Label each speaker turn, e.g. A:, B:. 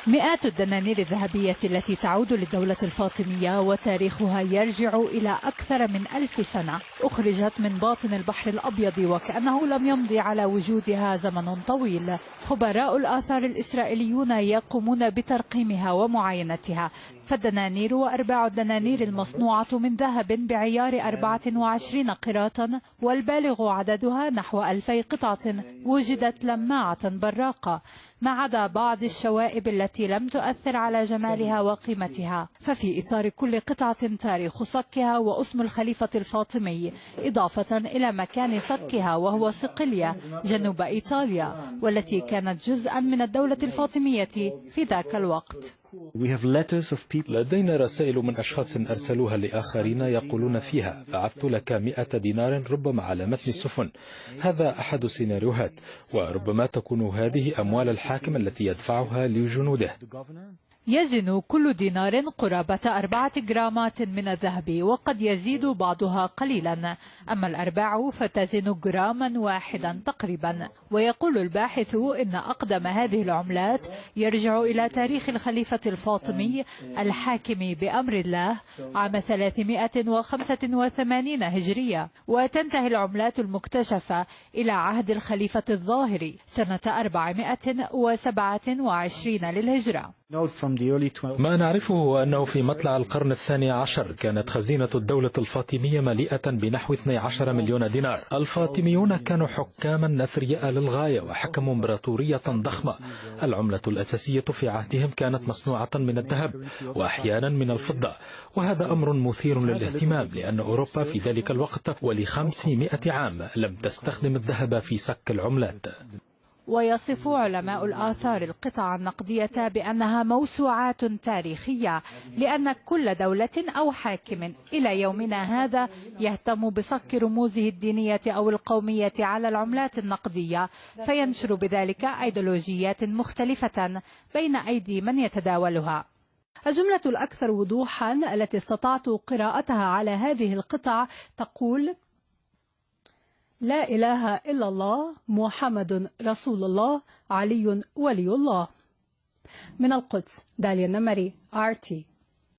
A: مئات الدنانير الذهبية التي تعود للدولة الفاطمية وتاريخها يرجع إلى أكثر من 1000 سنة أخرجت من باطن البحر الأبيض وكأنه لم يمضي على وجودها زمن طويل. خبراء الآثار الإسرائيليون يقومون بترقيمها ومعاينتها، فالدنانير وأرباع الدنانير المصنوعة من ذهب بعيار 24 قيراطا والبالغ عددها نحو 2000 قطعة وجدت لماعة براقة، ما عدا بعض الشوائب التي لم تؤثر على جمالها وقيمتها. ففي إطار كل قطعة تاريخ صكها واسم الخليفة الفاطمي، إضافة إلى مكان صكها وهو صقلية جنوب إيطاليا، والتي كانت جزءا من الدولة الفاطمية في ذاك الوقت.
B: لدينا رسائل من أشخاص أرسلوها لآخرين يقولون فيها: بعثت لك 100 دينار ربما على متن السفن. هذا أحد السيناريوهات، وربما تكون هذه أموال الحاكم التي يدفعها لجنوده.
A: يزن كل دينار قرابة 4 جرامات من الذهب، وقد يزيد بعضها قليلا، أما الأرباع فتزن جراما واحدا تقريبا. ويقول الباحث إن أقدم هذه العملات يرجع إلى تاريخ الخليفة الفاطمي الحاكم بأمر الله عام 385 هجرية، وتنتهي العملات المكتشفة إلى عهد الخليفة الظاهري سنة 427 للهجرة.
B: ما نعرفه هو أنه في مطلع القرن الثاني كانت خزينة الدولة الفاطمية مليئة بنحو 12 مليون دينار. الفاطميون كانوا حكاما أثرياء للغاية وحكموا إمبراطورية ضخمة. العملة الأساسية في عهدهم كانت مصنوعة من الذهب وأحيانا من الفضة، وهذا أمر مثير للاهتمام لأن أوروبا في ذلك الوقت ول500 عام لم تستخدم الذهب في سك العملات.
A: ويصف علماء الآثار القطع النقدية بأنها موسوعات تاريخية، لأن كل دولة أو حاكم إلى يومنا هذا يهتم بصك رموزه الدينية أو القومية على العملات النقدية، فينشر بذلك أيديولوجيات مختلفة بين أيدي من يتداولها. الجملة الأكثر وضوحا التي استطعت قراءتها على هذه القطع تقول: لا إله إلا الله، محمد رسول الله، علي ولي الله. من القدس، داليا النمري، RT.